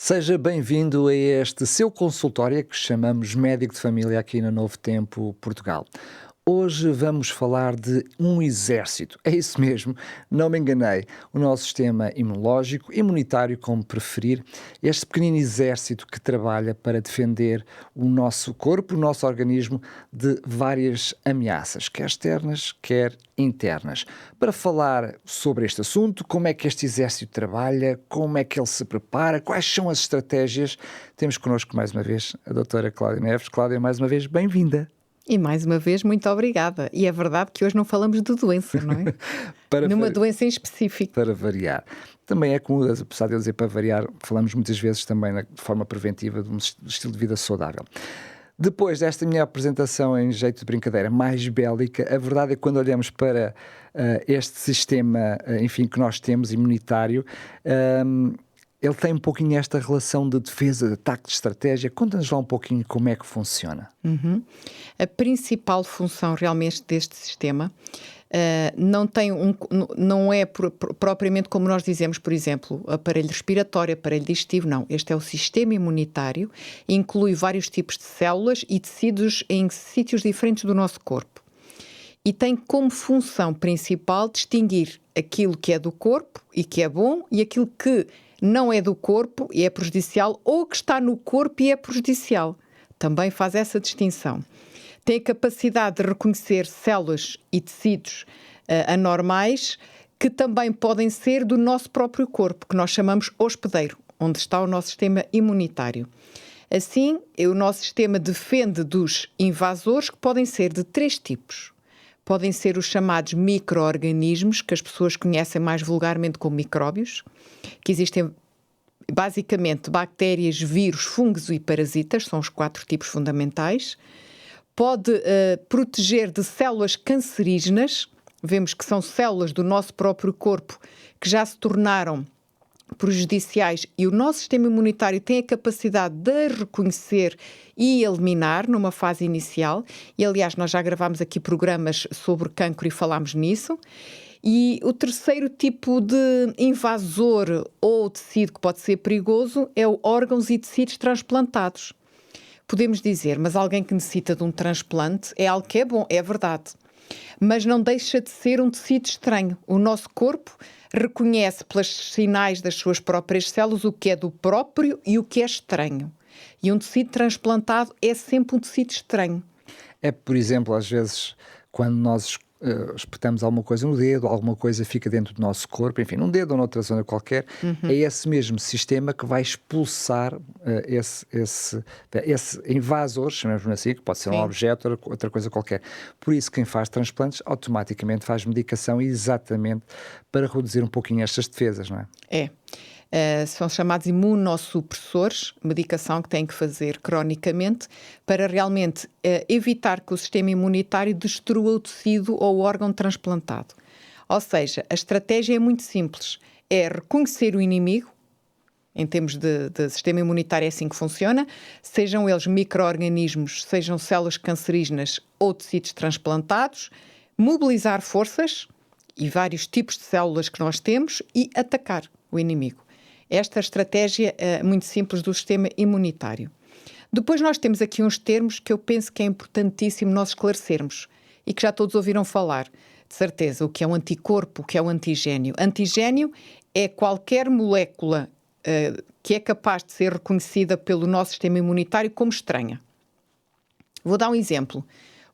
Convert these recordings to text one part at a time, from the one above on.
Seja bem-vindo a este seu consultório que chamamos Médico de Família aqui na Novo Tempo, Portugal. Hoje vamos falar de um exército. É isso mesmo, não me enganei. O nosso sistema imunológico, imunitário, como preferir, este pequenino exército que trabalha para defender o nosso corpo, o nosso organismo, de várias ameaças, quer externas, quer internas. Para falar sobre este assunto, como é que este exército trabalha, como é que ele se prepara, quais são as estratégias, temos connosco mais uma vez a doutora Cláudia Neves. Cláudia, mais uma vez, bem-vinda. E mais uma vez, muito obrigada. E é verdade que hoje não falamos de doença, não é? Numa doença em específico. Para variar. Também é como, apesar de eu dizer para variar, falamos muitas vezes também de forma preventiva de um estilo de vida saudável. Depois desta minha apresentação em jeito de brincadeira mais bélica, a verdade é que quando olhamos para este sistema, enfim, que nós temos, imunitário, ele tem um pouquinho esta relação de defesa, de ataque, de estratégia. Conta-nos lá um pouquinho como é que funciona. A principal função realmente deste sistema não é propriamente como nós dizemos, por exemplo, aparelho respiratório, aparelho digestivo, não. Este é o sistema imunitário, inclui vários tipos de células e tecidos em sítios diferentes do nosso corpo. E tem como função principal distinguir aquilo que é do corpo e que é bom e aquilo que não é do corpo e é prejudicial, ou que está no corpo e é prejudicial. Também faz essa distinção. Tem a capacidade de reconhecer células e tecidos anormais que também podem ser do nosso próprio corpo, que nós chamamos hospedeiro, onde está o nosso sistema imunitário. Assim, o nosso sistema defende dos invasores, que podem ser de 3 tipos. Podem ser os chamados micro-organismos, que as pessoas conhecem mais vulgarmente como micróbios, que existem basicamente bactérias, vírus, fungos e parasitas, são os 4 tipos fundamentais. Pode proteger de células cancerígenas, vemos que são células do nosso próprio corpo que já se tornaram prejudiciais e o nosso sistema imunitário tem a capacidade de reconhecer e eliminar numa fase inicial. E, aliás, nós já gravámos aqui programas sobre cancro e falámos nisso. E o terceiro tipo de invasor ou tecido que pode ser perigoso é o órgãos e tecidos transplantados. Podemos dizer, mas alguém que necessita de um transplante é algo que é bom, é verdade. Mas não deixa de ser um tecido estranho. O nosso corpo reconhece pelos sinais das suas próprias células o que é do próprio e o que é estranho. E um tecido transplantado é sempre um tecido estranho. É, por exemplo, às vezes, quando nós espetamos alguma coisa no dedo, alguma coisa fica dentro do nosso corpo, enfim, num dedo ou noutra zona qualquer, é esse mesmo sistema que vai expulsar esse invasor, chamamos assim, que pode ser um objeto ou outra coisa qualquer. Por isso, quem faz transplantes automaticamente faz medicação exatamente para reduzir um pouquinho estas defesas, não é? São chamados imunossupressores, medicação que têm que fazer cronicamente para realmente evitar que o sistema imunitário destrua o tecido ou o órgão transplantado. Ou seja, a estratégia é muito simples, é reconhecer o inimigo, em termos de sistema imunitário é assim que funciona, sejam eles micro-organismos, sejam células cancerígenas ou tecidos transplantados, mobilizar forças e vários tipos de células que nós temos e atacar o inimigo. Esta estratégia é muito simples do sistema imunitário. Depois nós temos aqui uns termos que eu penso que é importantíssimo nós esclarecermos e que já todos ouviram falar, de certeza, o que é um anticorpo, o que é um antigénio. Antigénio é qualquer molécula que é capaz de ser reconhecida pelo nosso sistema imunitário como estranha. Vou dar um exemplo.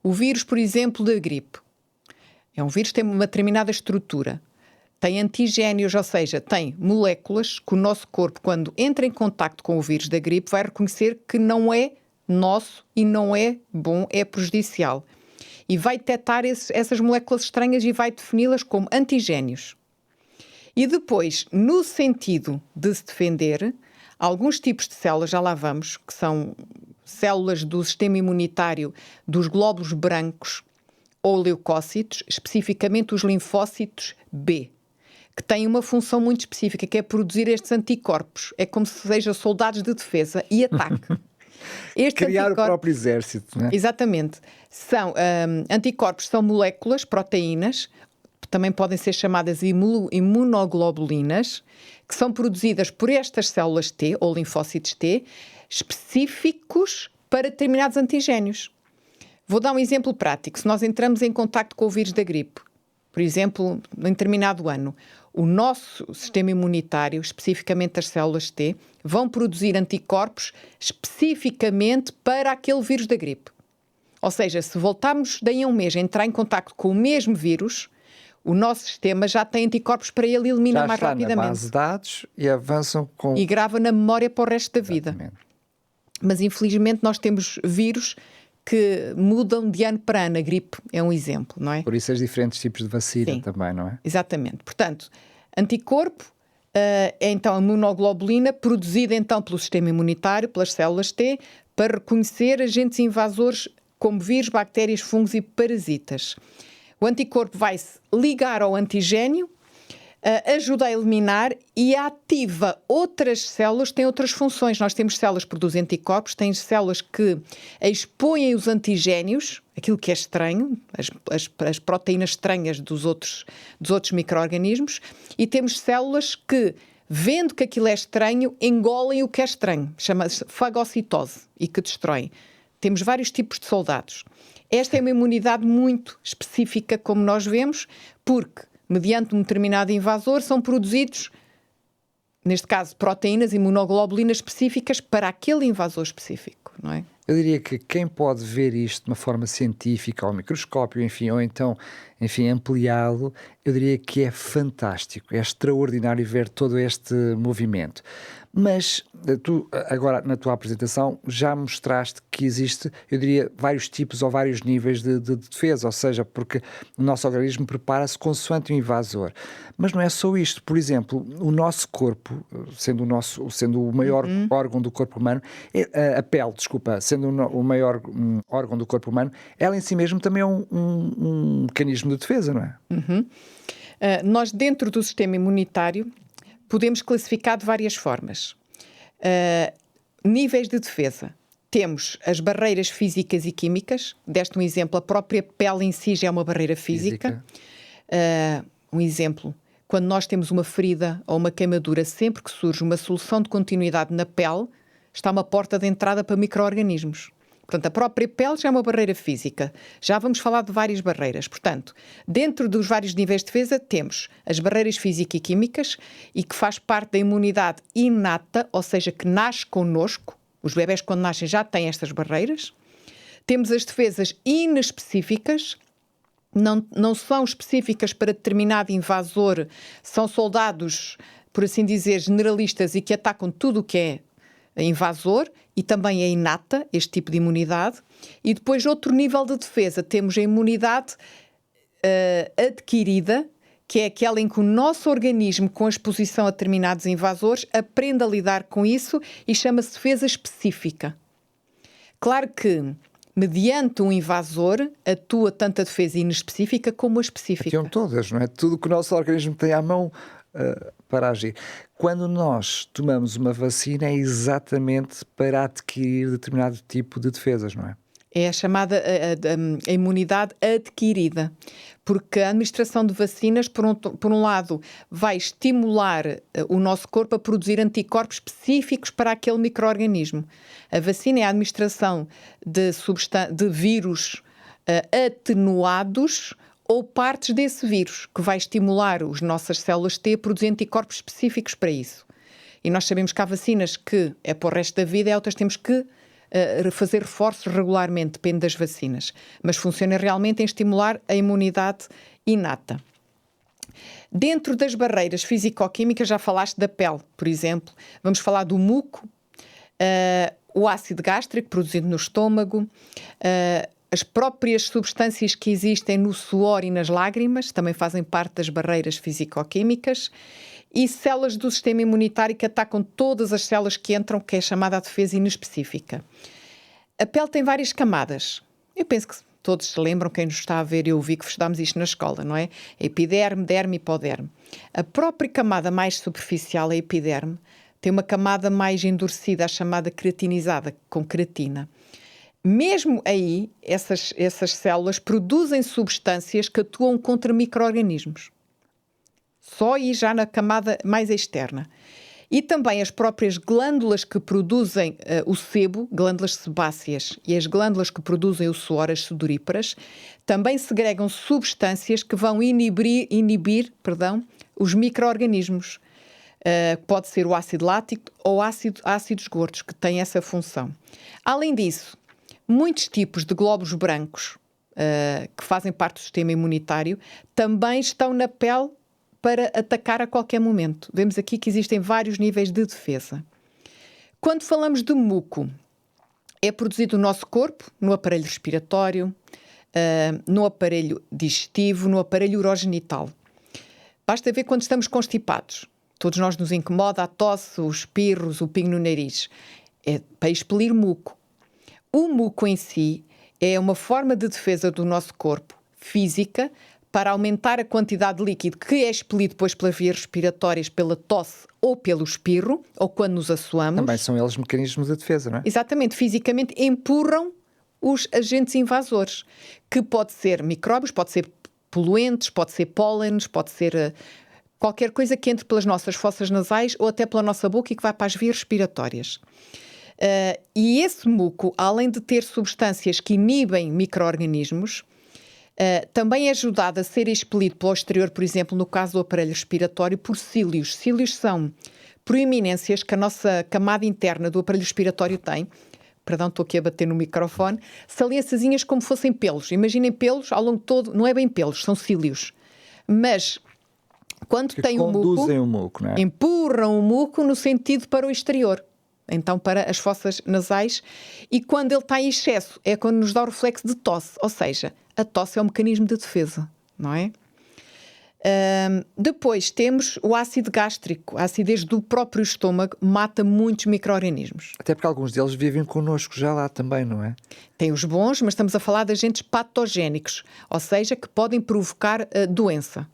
O vírus, por exemplo, da gripe. É um vírus que tem uma determinada estrutura. Tem antigénios, ou seja, tem moléculas que o nosso corpo, quando entra em contacto com o vírus da gripe, vai reconhecer que não é nosso e não é bom, é prejudicial. E vai detectar essas moléculas estranhas e vai defini-las como antigénios. E depois, no sentido de se defender, alguns tipos de células, já lá vamos, que são células do sistema imunitário dos glóbulos brancos ou leucócitos, especificamente os linfócitos B, que têm uma função muito específica, que é produzir estes anticorpos. É como se sejam soldados de defesa e ataque. Criar o próprio exército, não é? Exatamente. Anticorpos são moléculas, proteínas, também podem ser chamadas imunoglobulinas, que são produzidas por estas células T, ou linfócitos T, específicos para determinados antigénios. Vou dar um exemplo prático. Se nós entramos em contacto com o vírus da gripe, por exemplo, em determinado ano, o nosso sistema imunitário, especificamente as células T, vão produzir anticorpos especificamente para aquele vírus da gripe. Ou seja, se voltarmos daí a um mês a entrar em contacto com o mesmo vírus, o nosso sistema já tem anticorpos para ele eliminar mais rapidamente. Já está na base de dados e avançam com... E grava na memória para o resto da vida. Exatamente. Mas infelizmente nós temos vírus que mudam de ano para ano. A gripe é um exemplo, não é? Por isso os diferentes tipos de vacina Sim, também, não é? Exatamente. Portanto, anticorpo é então a imunoglobulina produzida então pelo sistema imunitário, pelas células T, para reconhecer agentes invasores como vírus, bactérias, fungos e parasitas. O anticorpo vai-se ligar ao antigénio, ajuda a eliminar e ativa outras células, tem outras funções. Nós temos células que produzem anticorpos, tem células que expõem os antigénios, aquilo que é estranho, as proteínas estranhas dos outros micro-organismos, e temos células que, vendo que aquilo é estranho, engolem o que é estranho. Chama-se fagocitose e que destroem. Temos vários tipos de soldados. Esta é uma imunidade muito específica, como nós vemos, porque, mediante um determinado invasor, são produzidos, neste caso, proteínas, imunoglobulinas específicas para aquele invasor específico, não é? Eu diria que quem pode ver isto de uma forma científica, ao microscópio, enfim, ou então, enfim, ampliá-lo, eu diria que é fantástico, é extraordinário ver todo este movimento. Mas tu, agora, na tua apresentação, já mostraste que existe, eu diria, vários tipos ou vários níveis de defesa, ou seja, porque o nosso organismo prepara-se consoante o invasor. Mas não é só isto. Por exemplo, o nosso corpo, sendo o maior órgão do corpo humano, a pele, desculpa, sendo o maior órgão do corpo humano, ela em si mesmo também é um mecanismo de defesa, não é? Nós, dentro do sistema imunitário, podemos classificar de várias formas. Níveis de defesa. Temos as barreiras físicas e químicas. Deste um exemplo, a própria pele em si já é uma barreira física. Um exemplo, quando nós temos uma ferida ou uma queimadura, sempre que surge uma solução de continuidade na pele, está uma porta de entrada para micro-organismos. Portanto, a própria pele já é uma barreira física. Já vamos falar de várias barreiras. Portanto, dentro dos vários níveis de defesa, temos as barreiras físicas e químicas e que faz parte da imunidade inata, ou seja, que nasce connosco. Os bebés, quando nascem, já têm estas barreiras. Temos as defesas inespecíficas, não são específicas para determinado invasor, são soldados, por assim dizer, generalistas e que atacam tudo o que é invasor, e também é inata, este tipo de imunidade. E depois, outro nível de defesa, temos a imunidade adquirida, que é aquela em que o nosso organismo, com a exposição a determinados invasores, aprende a lidar com isso e chama-se defesa específica. Claro que, mediante um invasor, atua tanto a defesa inespecífica como a específica. Atuam todas, não é? Tudo que o nosso organismo tem à mão para agir. Quando nós tomamos uma vacina é exatamente para adquirir determinado tipo de defesas, não é? É a chamada a imunidade adquirida, porque a administração de vacinas, por um lado, vai estimular o nosso corpo a produzir anticorpos específicos para aquele micro-organismo. A vacina é a administração de vírus atenuados ou partes desse vírus, que vai estimular as nossas células T a produzir anticorpos específicos para isso. E nós sabemos que há vacinas que é para o resto da vida e outras temos que fazer reforços regularmente, depende das vacinas. Mas funciona realmente em estimular a imunidade inata. Dentro das barreiras físico-químicas, já falaste da pele, por exemplo. Vamos falar do muco, o ácido gástrico produzido no estômago, as próprias substâncias que existem no suor e nas lágrimas também fazem parte das barreiras físico-químicas, e células do sistema imunitário que atacam todas as células que entram, que é chamada a defesa inespecífica. A pele tem várias camadas. Eu penso que todos se lembram, quem nos está a ver, eu vi que estudámos isto na escola, não é? Epiderme, derme e hipoderme. A própria camada mais superficial, a epiderme, tem uma camada mais endurecida, a chamada queratinizada, com queratina. Mesmo aí, essas células produzem substâncias que atuam contra micro-organismos. Só aí já na camada mais externa. E também as próprias glândulas que produzem o sebo, glândulas sebáceas, e as glândulas que produzem o suor, as sudoríparas, também segregam substâncias que vão inibir os micro-organismos. Pode ser o ácido lático ou ácidos gordos, que têm essa função. Além disso, muitos tipos de glóbulos brancos, que fazem parte do sistema imunitário, também estão na pele para atacar a qualquer momento. Vemos aqui que existem vários níveis de defesa. Quando falamos de muco, é produzido no nosso corpo, no aparelho respiratório, no aparelho digestivo, no aparelho urogenital. Basta ver quando estamos constipados. Todos nós nos incomoda a tosse, os espirros, o pingo no nariz. É para expelir muco. O muco em si é uma forma de defesa do nosso corpo, física, para aumentar a quantidade de líquido que é expelido depois pelas vias respiratórias, pela tosse ou pelo espirro, ou quando nos assoamos. Também são eles mecanismos de defesa, não é? Exatamente, fisicamente empurram os agentes invasores, que pode ser micróbios, pode ser poluentes, pode ser pólenes, pode ser qualquer coisa que entre pelas nossas fossas nasais ou até pela nossa boca e que vai para as vias respiratórias. E esse muco, além de ter substâncias que inibem micro-organismos, também é ajudado a ser expelido para o exterior, por exemplo, no caso do aparelho respiratório, por cílios. Cílios são proeminências que a nossa camada interna do aparelho respiratório tem. Perdão, estou aqui a bater no microfone. Saliênciazinhas como fossem pelos. Imaginem pelos ao longo todo, não é bem pelos, são cílios. Mas quando Que tem o conduzem o muco, não é? empurram o muco no sentido para o exterior. Então, para as fossas nasais. E quando ele está em excesso, é quando nos dá o reflexo de tosse. Ou seja, a tosse é um mecanismo de defesa, não é? Depois temos o ácido gástrico. A acidez do próprio estômago mata muitos micro-organismos. Até porque alguns deles vivem connosco já lá também, não é? Tem os bons, mas estamos a falar de agentes patogénicos, ou seja, que podem provocar doença.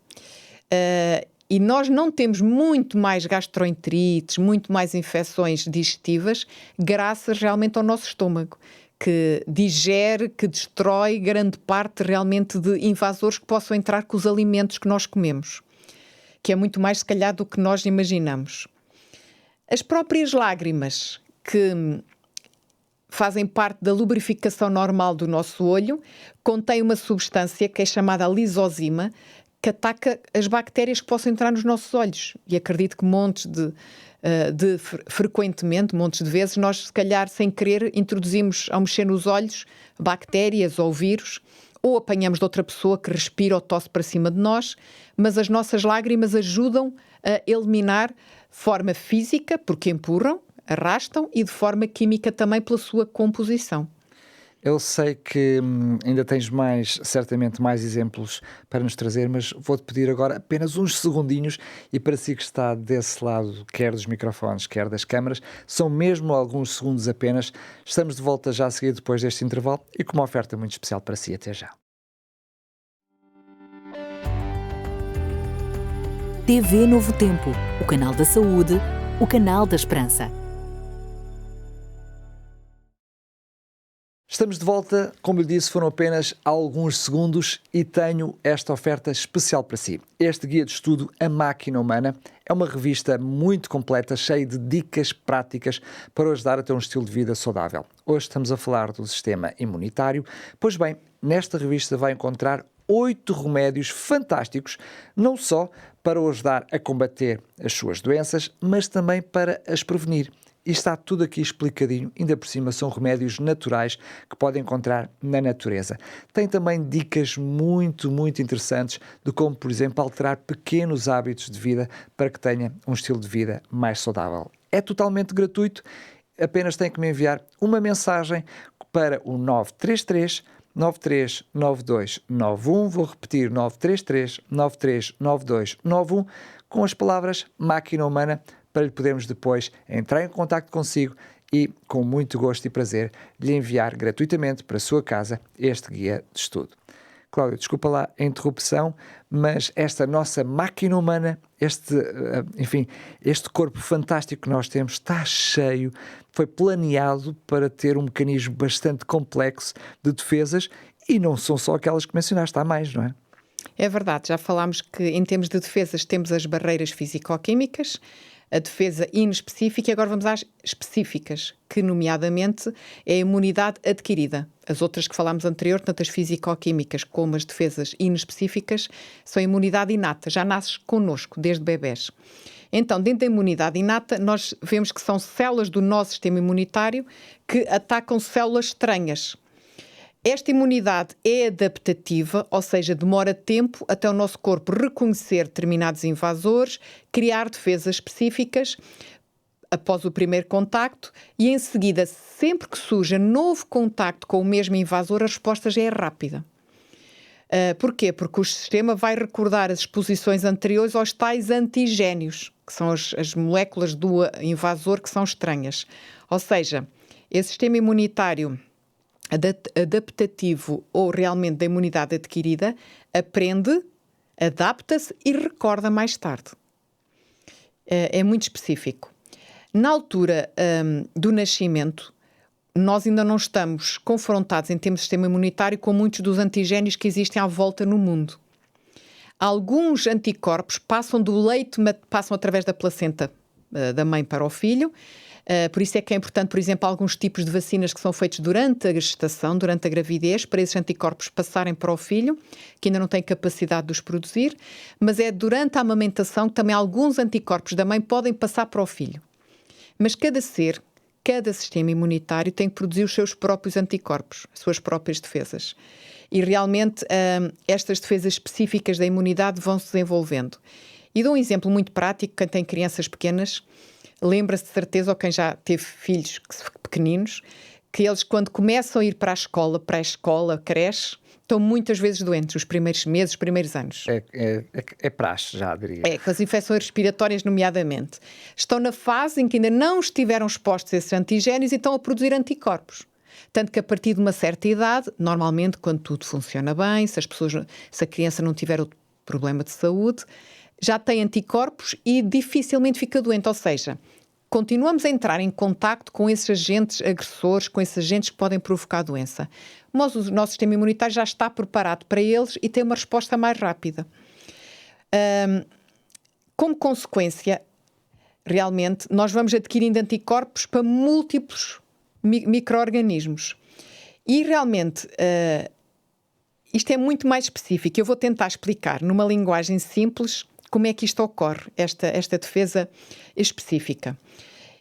E nós não temos muito mais gastroenterites, muito mais infecções digestivas, graças realmente ao nosso estômago, que digere, que destrói grande parte realmente de invasores que possam entrar com os alimentos que nós comemos, que é muito mais, se calhar, do que nós imaginamos. As próprias lágrimas, que fazem parte da lubrificação normal do nosso olho, contêm uma substância que é chamada lisozima, que ataca as bactérias que possam entrar nos nossos olhos. E acredito que frequentemente, montes de vezes, nós, se calhar, sem querer, introduzimos, ao mexer nos olhos, bactérias ou vírus, ou apanhamos de outra pessoa que respira ou tosse para cima de nós, mas as nossas lágrimas ajudam a eliminar de forma física, porque empurram, arrastam, e de forma química também pela sua composição. Eu sei que ainda tens certamente mais exemplos para nos trazer, mas vou-te pedir agora apenas uns segundinhos e para si que está desse lado, quer dos microfones, quer das câmaras, são mesmo alguns segundos apenas. Estamos de volta já a seguir depois deste intervalo e com uma oferta muito especial para si. Até já. TV Novo Tempo, o canal da saúde, o canal da esperança. Estamos de volta, como lhe disse, foram apenas alguns segundos e tenho esta oferta especial para si. Este guia de estudo, A Máquina Humana, é uma revista muito completa, cheia de dicas práticas para o ajudar a ter um estilo de vida saudável. Hoje estamos a falar do sistema imunitário. Pois bem, nesta revista vai encontrar 8 remédios fantásticos, não só para o ajudar a combater as suas doenças, mas também para as prevenir. E está tudo aqui explicadinho, ainda por cima são remédios naturais que podem encontrar na natureza. Tem também dicas muito interessantes de como, por exemplo, alterar pequenos hábitos de vida para que tenha um estilo de vida mais saudável. É totalmente gratuito, apenas tem que me enviar uma mensagem para o 933 939291, vou repetir 933 939291, com as palavras Máquina Humana, para lhe podermos depois entrar em contacto consigo e, com muito gosto e prazer, lhe enviar gratuitamente para a sua casa este guia de estudo. Cláudio, desculpa lá a interrupção, mas esta nossa máquina humana, este corpo fantástico que nós temos, está cheio, foi planeado para ter um mecanismo bastante complexo de defesas e não são só aquelas que mencionaste, há mais, não é? É verdade, já falámos que em termos de defesas temos as barreiras físico-químicas, a defesa inespecífica e agora vamos às específicas, que nomeadamente é a imunidade adquirida. As outras que falámos anterior, tanto as físico-químicas como as defesas inespecíficas, são a imunidade inata, já nasces connosco, desde bebés. Então, dentro da imunidade inata, nós vemos que são células do nosso sistema imunitário que atacam células estranhas. Esta imunidade é adaptativa, ou seja, demora tempo até o nosso corpo reconhecer determinados invasores, criar defesas específicas após o primeiro contacto e, em seguida, sempre que surja novo contacto com o mesmo invasor, a resposta já é rápida. Porquê? Porque o sistema vai recordar as exposições anteriores aos tais antigénios, que são as moléculas do invasor que são estranhas. Ou seja, esse sistema imunitário adaptativo ou realmente da imunidade adquirida, aprende, adapta-se e recorda mais tarde. É muito específico. Na altura do nascimento, nós ainda não estamos confrontados em termos de sistema imunitário com muitos dos antigénios que existem à volta no mundo. Alguns anticorpos passam do leite, passam através da placenta da mãe para o filho. Por isso é que é importante, por exemplo, alguns tipos de vacinas que são feitos durante a gestação, durante a gravidez, para esses anticorpos passarem para o filho, que ainda não tem capacidade de os produzir, mas é durante a amamentação que também alguns anticorpos da mãe podem passar para o filho. Mas cada sistema imunitário tem que produzir os seus próprios anticorpos, as suas próprias defesas. E realmente estas defesas específicas da imunidade vão se desenvolvendo. E dou um exemplo muito prático, quem tem crianças pequenas, lembra-se de certeza, ou quem já teve filhos pequeninos, que eles quando começam a ir para a escola, pré-escola, creche, estão muitas vezes doentes, os primeiros meses, os primeiros anos. É praxe, já diria. Com as infecções respiratórias nomeadamente. Estão na fase em que ainda não estiveram expostos a esses antigénios e estão a produzir anticorpos. Tanto que a partir de uma certa idade, normalmente quando tudo funciona bem, se a criança não tiver outro problema de saúde, já tem anticorpos e dificilmente fica doente. Ou seja, continuamos a entrar em contacto com esses agentes agressores, com esses agentes que podem provocar a doença. Mas o nosso sistema imunitário já está preparado para eles e tem uma resposta mais rápida. Como consequência, realmente, nós vamos adquirindo anticorpos para múltiplos micro-organismos. E realmente, isto é muito mais específico. Eu vou tentar explicar numa linguagem simples como é que isto ocorre, esta defesa específica.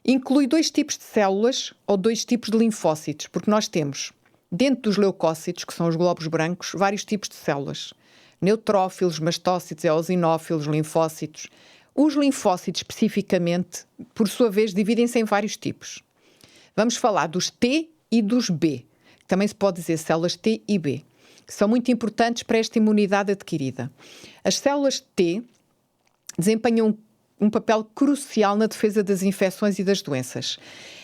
Inclui 2 tipos de células ou 2 tipos de linfócitos, porque nós temos, dentro dos leucócitos, que são os glóbulos brancos, vários tipos de células. Neutrófilos, mastócitos, eosinófilos, linfócitos. Os linfócitos, especificamente, por sua vez, dividem-se em vários tipos. Vamos falar dos T e dos B. Também se pode dizer células T e B, que são muito importantes para esta imunidade adquirida. As células T desempenham um papel crucial na defesa das infecções e das doenças.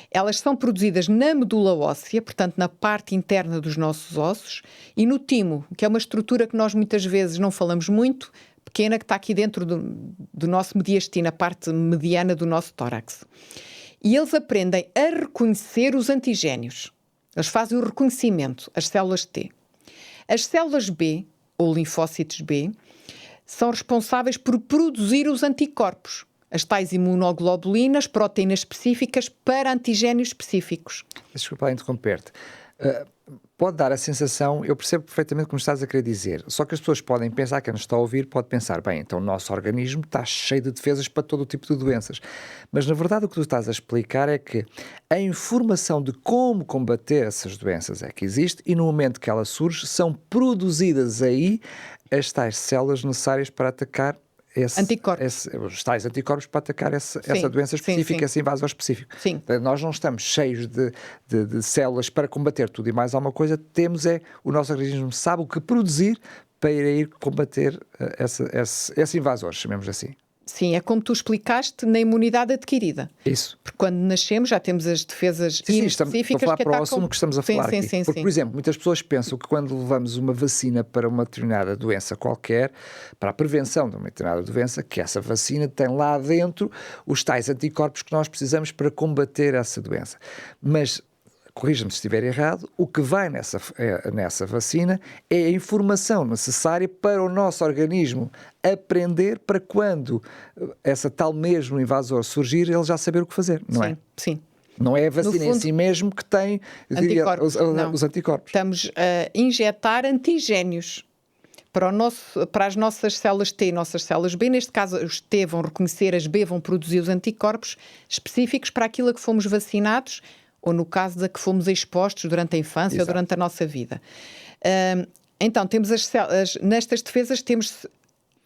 Elas são produzidas na medula óssea, portanto na parte interna dos nossos ossos, e no timo, que é uma estrutura que nós muitas vezes não falamos muito, pequena, que está aqui dentro do nosso mediastino, a parte mediana do nosso tórax. E eles aprendem a reconhecer os antigénios. Eles fazem o reconhecimento, as células T. As células B, ou linfócitos B, são responsáveis por produzir os anticorpos, as tais imunoglobulinas, proteínas específicas para antigénios específicos. Desculpa lá interromper-te. Pode dar a sensação, eu percebo perfeitamente como estás a querer dizer, só que as pessoas podem pensar, quem nos está a ouvir pode pensar, bem, então o nosso organismo está cheio de defesas para todo o tipo de doenças. Mas na verdade o que tu estás a explicar é que a informação de como combater essas doenças é que existe e no momento que ela surge são produzidas aí as tais células necessárias para atacar os tais anticorpos para atacar essa doença específica, esse invasor específico. Sim. Nós não estamos cheios de células para combater tudo e mais alguma coisa, o nosso organismo sabe o que produzir para ir combater esse invasor, chamemos assim. Sim, é como tu explicaste na imunidade adquirida. Isso. Porque quando nascemos já temos as defesas Estou inespecíficas a falar que para o atacam... assunto que estamos a falar aqui. Porque, por exemplo, muitas pessoas pensam que quando levamos uma vacina para uma determinada doença qualquer, para a prevenção de uma determinada doença, que essa vacina tem lá dentro os tais anticorpos que nós precisamos para combater essa doença. Mas, corrija-me se estiver errado, o que vai nessa vacina é a informação necessária para o nosso organismo aprender para quando essa tal mesmo invasor surgir, ele já saber o que fazer, não é? Sim. Não é a vacina em si mesmo que tem os anticorpos. Estamos a injetar antigénios para as nossas células T e nossas células B. Neste caso, os T vão reconhecer, as B vão produzir os anticorpos específicos para aquilo a que fomos vacinados, ou no caso da que fomos expostos durante a infância ou durante a nossa vida. Então, temos nestas defesas temos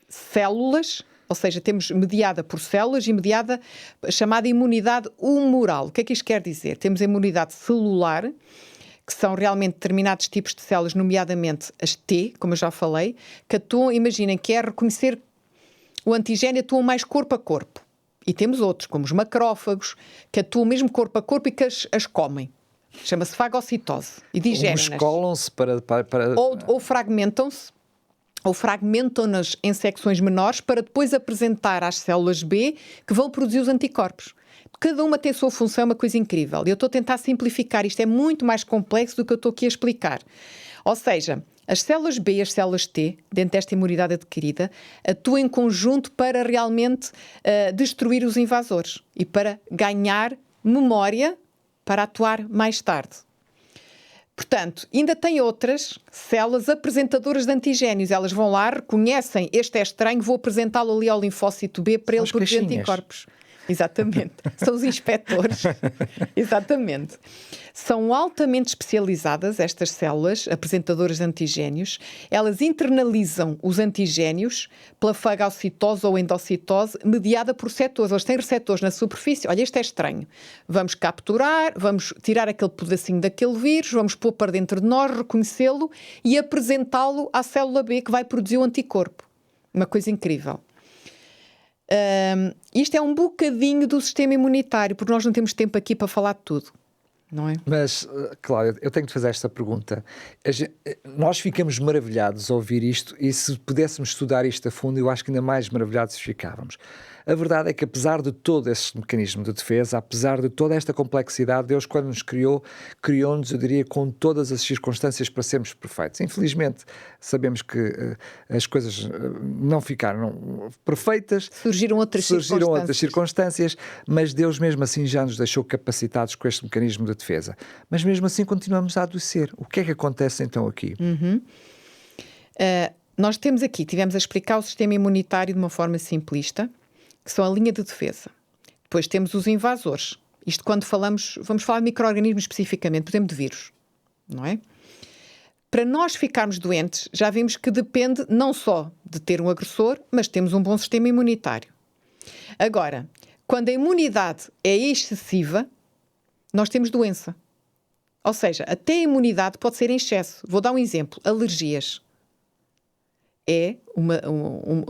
células, ou seja, temos mediada por células e mediada chamada imunidade humoral. O que é que isto quer dizer? Temos a imunidade celular, que são realmente determinados tipos de células, nomeadamente as T, como eu já falei, que atuam, imaginem, que é reconhecer o antigênio, atuam mais corpo a corpo. E temos outros, como os macrófagos, que atuam mesmo corpo a corpo e que as comem. Chama-se fagocitose. E digerem-nas. Uns colam-se para... Ou fragmentam-se, ou fragmentam-nas em secções menores para depois apresentar às células B que vão produzir os anticorpos. Cada uma tem a sua função, é uma coisa incrível. E eu estou a tentar simplificar. Isto é muito mais complexo do que eu estou aqui a explicar. Ou seja, as células B e as células T, dentro desta imunidade adquirida, atuam em conjunto para realmente destruir os invasores e para ganhar memória para atuar mais tarde. Portanto, ainda tem outras células apresentadoras de antigénios. Elas vão lá, reconhecem, este é estranho, vou apresentá-lo ali ao linfócito B para ele produzir anticorpos. Exatamente. São os inspectores. Exatamente. São altamente especializadas estas células, apresentadoras de antigénios. Elas internalizam os antigénios pela fagocitose ou endocitose, mediada por receptores. Eles têm receptores na superfície. Olha, este é estranho. Vamos capturar, vamos tirar aquele pedacinho daquele vírus, vamos pôr para dentro de nós, reconhecê-lo e apresentá-lo à célula B que vai produzir o anticorpo. Uma coisa incrível. Isto é um bocadinho do sistema imunitário, porque nós não temos tempo aqui para falar de tudo, não é? Mas, Cláudia, eu tenho de fazer esta pergunta. Nós ficamos maravilhados a ouvir isto e se pudéssemos estudar isto a fundo, eu acho que ainda mais maravilhados ficávamos. A verdade é que, apesar de todo esse mecanismo de defesa, apesar de toda esta complexidade, Deus, quando nos criou, criou-nos, eu diria, com todas as circunstâncias para sermos perfeitos. Infelizmente, sabemos que as coisas não ficaram perfeitas. Surgiram outras circunstâncias, mas Deus mesmo assim já nos deixou capacitados com este mecanismo de defesa. Mas mesmo assim continuamos a adoecer. O que é que acontece então aqui? Nós tivemos a explicar o sistema imunitário de uma forma simplista, que são a linha de defesa. Depois temos os invasores. Isto quando vamos falar de micro-organismos especificamente, por exemplo, de vírus, não é? Para nós ficarmos doentes, já vimos que depende não só de ter um agressor, mas temos um bom sistema imunitário. Agora, quando a imunidade é excessiva, nós temos doença. Ou seja, até a imunidade pode ser em excesso. Vou dar um exemplo. Alergias.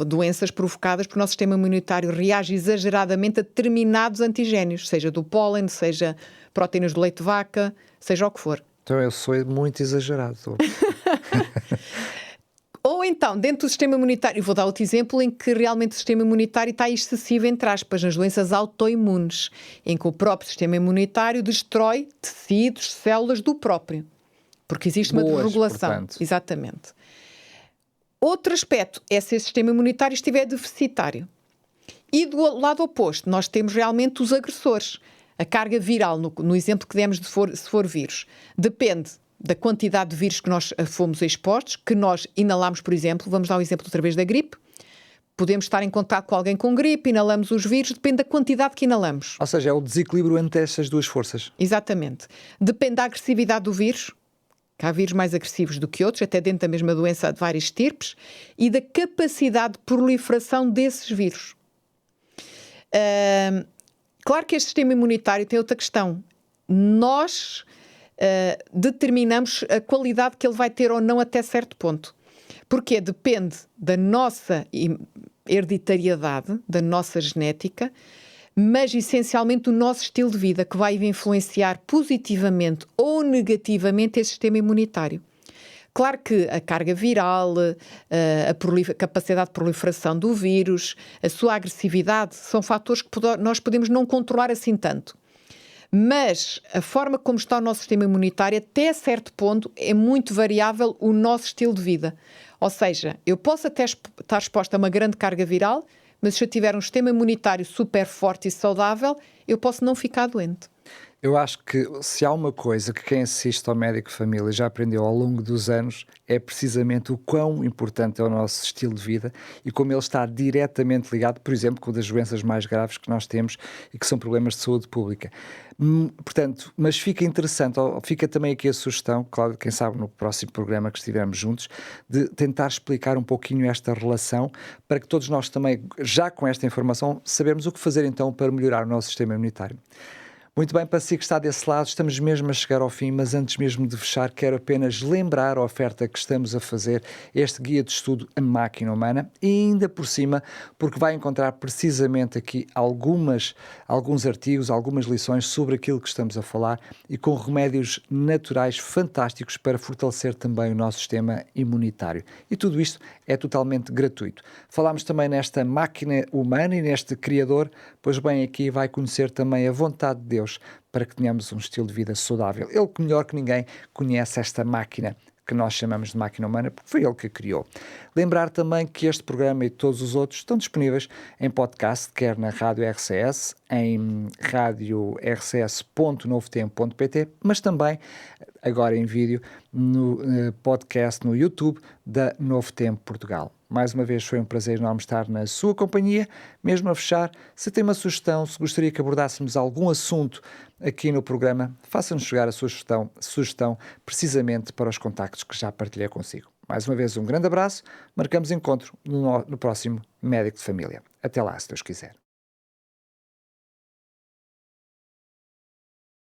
Doenças provocadas porque o nosso sistema imunitário reage exageradamente a determinados antigénios, seja do pólen, seja proteínas do leite de vaca, seja o que for. Então eu sou muito exagerado. Ou então, dentro do sistema imunitário, vou dar outro exemplo em que realmente o sistema imunitário está excessivo, entre aspas, nas doenças autoimunes, em que o próprio sistema imunitário destrói tecidos, células do próprio. Porque existe uma desregulação. Portanto. Exatamente. Outro aspecto é se esse sistema imunitário estiver deficitário. E do lado oposto, nós temos realmente os agressores. A carga viral, no exemplo que demos, se for vírus, depende da quantidade de vírus que nós fomos expostos, que nós inalamos, por exemplo. Vamos dar um exemplo outra vez da gripe. Podemos estar em contato com alguém com gripe, inalamos os vírus, depende da quantidade que inalamos. Ou seja, é o desequilíbrio entre estas duas forças. Exatamente. Depende da agressividade do vírus. Há vírus mais agressivos do que outros, até dentro da mesma doença de vários estirpes, e da capacidade de proliferação desses vírus. Claro que este sistema imunitário tem outra questão. Nós determinamos a qualidade que ele vai ter ou não até certo ponto. Porque depende da nossa hereditariedade da nossa genética, mas essencialmente do nosso estilo de vida, que vai influenciar positivamente ou negativamente esse sistema imunitário. Claro que a carga viral, a capacidade de proliferação do vírus, a sua agressividade, são fatores que nós podemos não controlar assim tanto. Mas a forma como está o nosso sistema imunitário, até certo ponto, é muito variável o nosso estilo de vida. Ou seja, eu posso até estar exposta a uma grande carga viral, mas se eu tiver um sistema imunitário super forte e saudável, eu posso não ficar doente. Eu acho que se há uma coisa que quem assiste ao médico de família já aprendeu ao longo dos anos é precisamente o quão importante é o nosso estilo de vida e como ele está diretamente ligado, por exemplo, com uma das doenças mais graves que nós temos e que são problemas de saúde pública. Portanto, mas fica interessante, fica também aqui a sugestão, claro, quem sabe no próximo programa que estivermos juntos, de tentar explicar um pouquinho esta relação para que todos nós também, já com esta informação, sabemos o que fazer então para melhorar o nosso sistema imunitário. Muito bem, para si que está desse lado, estamos mesmo a chegar ao fim, mas antes mesmo de fechar, quero apenas lembrar a oferta que estamos a fazer, este guia de estudo A Máquina Humana, e ainda por cima, porque vai encontrar precisamente aqui alguns artigos, algumas lições sobre aquilo que estamos a falar e com remédios naturais fantásticos para fortalecer também o nosso sistema imunitário. E tudo isto é totalmente gratuito. Falámos também nesta máquina humana e neste criador, pois bem, aqui vai conhecer também a vontade de Deus para que tenhamos um estilo de vida saudável. Ele que melhor que ninguém conhece esta máquina que nós chamamos de máquina humana, porque foi ele que a criou. Lembrar também que este programa e todos os outros estão disponíveis em podcast, quer na Rádio RCS, em radiorcs.novotempo.pt, mas também agora em vídeo no podcast no YouTube da Novo Tempo Portugal. Mais uma vez foi um prazer enorme estar na sua companhia. Mesmo a fechar, se tem uma sugestão, se gostaria que abordássemos algum assunto aqui no programa, faça-nos chegar a sua sugestão precisamente para os contactos que já partilhei consigo. Mais uma vez um grande abraço, marcamos encontro no próximo Médico de Família. Até lá, se Deus quiser.